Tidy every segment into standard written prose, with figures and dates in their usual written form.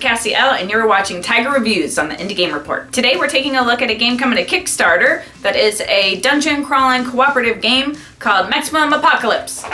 Cassiel, and you're watching TIGR Reviews on the Indie Game Report. Today we're taking a look at a game coming to Kickstarter that is a dungeon crawling cooperative game called Maximum Apocalypse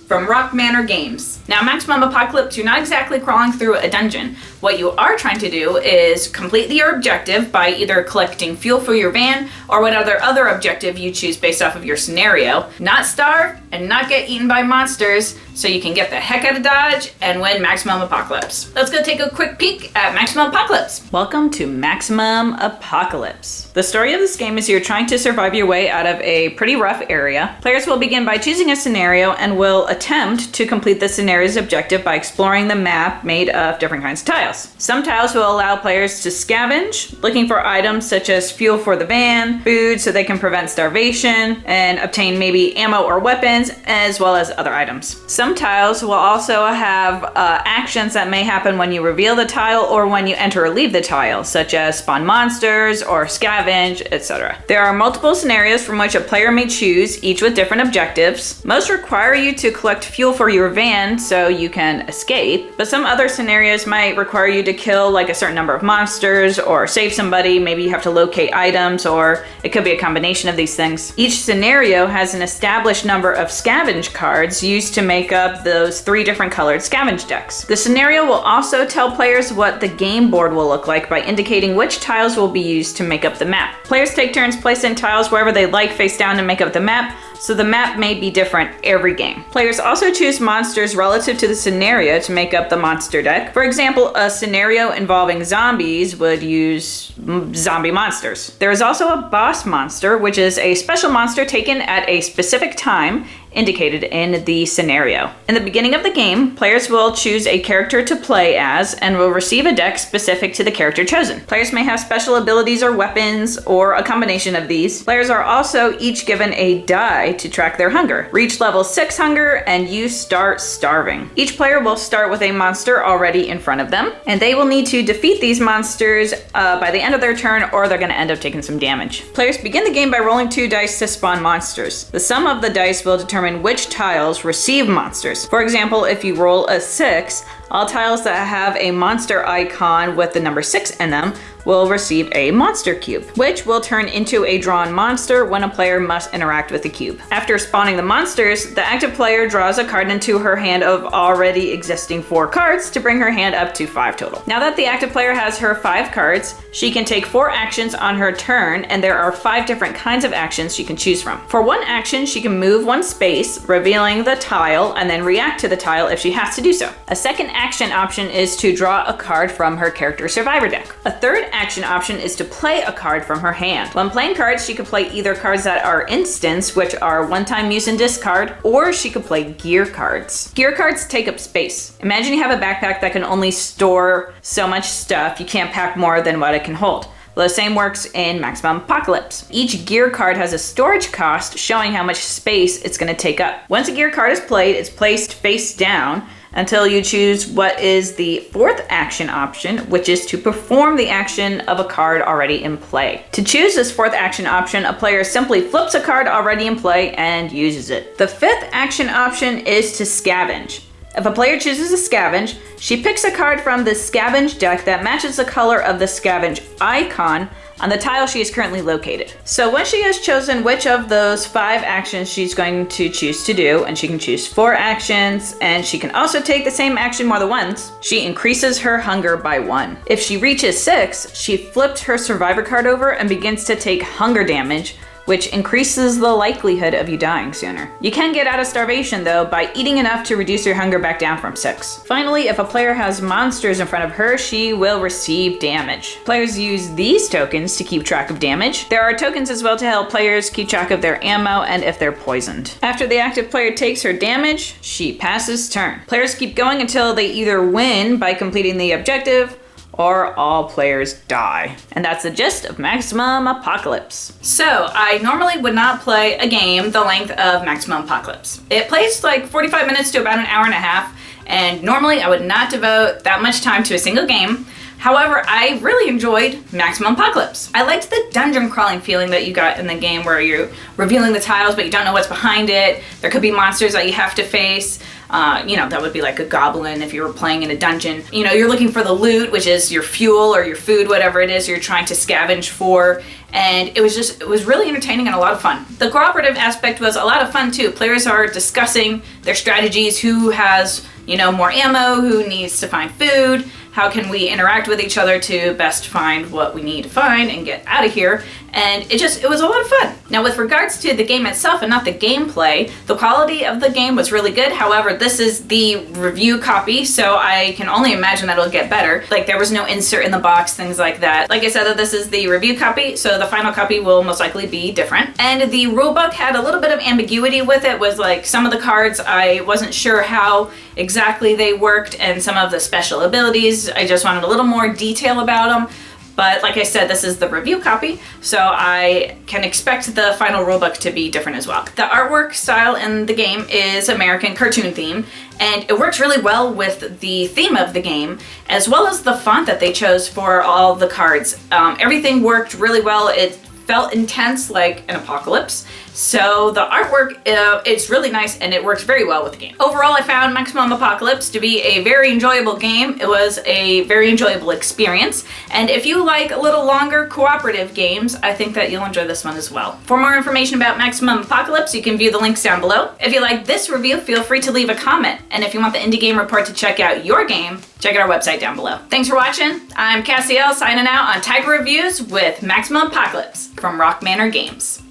from Rock Manor Games. Now, Maximum Apocalypse, you're not exactly crawling through a dungeon. What you are trying to do is complete your objective by either collecting fuel for your van or whatever other objective you choose based off of your scenario. Not starve and not get eaten by monsters so you can get the heck out of Dodge and win Maximum Apocalypse. Let's go take a quick peek at Maximum Apocalypse. Welcome to Maximum Apocalypse. The story of this game is you're trying to survive your way out of a pretty rough area. Players will begin by choosing a scenario and will attempt to complete the scenario's objective by exploring the map made of different kinds of tiles. Some tiles will allow players to scavenge, looking for items such as fuel for the van, food so they can prevent starvation, and obtain maybe ammo or weapons, as well as other items. Some tiles will also have actions that may happen when you reveal the tile or when you enter or leave the tile, such as spawn monsters or scavenge, etc. There are multiple scenarios from which a player may choose, each with different objectives. Most require you to collect fuel for your van so you can escape, but some other scenarios might require you to kill like a certain number of monsters or save somebody. Maybe you have to locate items, or it could be a combination of these things. Each scenario has an established number of scavenge cards used to make up those 3 different colored scavenge decks. The scenario will also tell players what the game board will look like by indicating which tiles will be used to make up the map. Players take turns placing tiles wherever they like face down to make up the map, so the map may be different every game. Players also choose monsters relative to the scenario to make up the monster deck. For example, a scenario involving zombies would use zombie monsters. There is also a boss monster, which is a special monster taken at a specific time indicated in the scenario. In the beginning of the game, players will choose a character to play as and will receive a deck specific to the character chosen. Players may have special abilities or weapons, or a combination of these. Players are also each given a die to track their hunger. Reach level 6 hunger and you start starving. Each player will start with a monster already in front of them, and they will need to defeat these monsters by the end of their turn, or they're going to end up taking some damage. Players begin the game by rolling 2 dice to spawn monsters. The sum of the dice will determine which tiles receive monsters. For example, if you roll a 6, all tiles that have a monster icon with the number 6 in them will receive a monster cube, which will turn into a drawn monster when a player must interact with the cube. After spawning the monsters, the active player draws a card into her hand of already existing 4 cards to bring her hand up to 5 total. Now that the active player has her 5 cards, she can take 4 actions on her turn, and there are 5 different kinds of actions she can choose from. For one action, she can move 1 space, revealing the tile, and then react to the tile if she has to do so. A second action option is to draw a card from her character survivor deck. A third action option is to play a card from her hand. When playing cards, she could play either cards that are instants, which are one-time use and discard, or she could play gear cards. Gear cards take up space. Imagine you have a backpack that can only store so much stuff. You can't pack more than what it can hold. Well, the same works in Maximum Apocalypse. Each gear card has a storage cost showing how much space it's going to take up. Once a gear card is played, it's placed face down until you choose what is the 4th action option, which is to perform the action of a card already in play. To choose this 4th action option, a player simply flips a card already in play and uses it. The 5th action option is to scavenge. If a player chooses a scavenge, she picks a card from the scavenge deck that matches the color of the scavenge icon on the tile she is currently located. So once she has chosen which of those 5 actions she's going to choose to do, and she can choose 4 actions, and she can also take the same action more than once, she increases her hunger by 1. If she reaches 6, she flips her survivor card over and begins to take hunger damage, which increases the likelihood of you dying sooner. You can get out of starvation though by eating enough to reduce your hunger back down from 6. Finally, if a player has monsters in front of her, she will receive damage. Players use these tokens to keep track of damage. There are tokens as well to help players keep track of their ammo and if they're poisoned. After the active player takes her damage, she passes turn. Players keep going until they either win by completing the objective, or all players die. And that's the gist of Maximum Apocalypse. So, I normally would not play a game the length of Maximum Apocalypse. It plays like 45 minutes to about an hour and a half, and normally I would not devote that much time to a single game. However, I really enjoyed Maximum Apocalypse. I liked the dungeon crawling feeling that you got in the game where you're revealing the tiles but you don't know what's behind it. There could be monsters that you have to face. That would be like a goblin if you were playing in a dungeon. You're looking for the loot, which is your fuel or your food, whatever it is you're trying to scavenge for. And it was really entertaining and a lot of fun. The cooperative aspect was a lot of fun too. Players are discussing their strategies, who has, more ammo, who needs to find food, how can we interact with each other to best find what we need to find and get out of here. And it was a lot of fun. Now, with regards to the game itself and not the gameplay, the quality of the game was really good. However, this is the review copy, so I can only imagine that it'll get better. Like, there was no insert in the box, things like that. Like I said, this is the review copy, so the final copy will most likely be different. And the rulebook had a little bit of ambiguity with it. Was like some of the cards, I wasn't sure how exactly they worked, and some of the special abilities, I just wanted a little more detail about them. But like I said, this is the review copy, so I can expect the final rulebook to be different as well. The artwork style in the game is American cartoon theme, and it works really well with the theme of the game, as well as the font that they chose for all the cards. Everything worked really well. It felt intense, like an apocalypse. So the artwork, it's really nice and it works very well with the game. Overall, I found Maximum Apocalypse to be a very enjoyable game. It was a very enjoyable experience. And if you like a little longer cooperative games, I think that you'll enjoy this one as well. For more information about Maximum Apocalypse, you can view the links down below. If you like this review, feel free to leave a comment. And if you want the Indie Game Report to check out your game, check out our website down below. Thanks for watching. I'm Cassielle signing out on TIGR Reviews with Maximum Apocalypse from Rock Manor Games.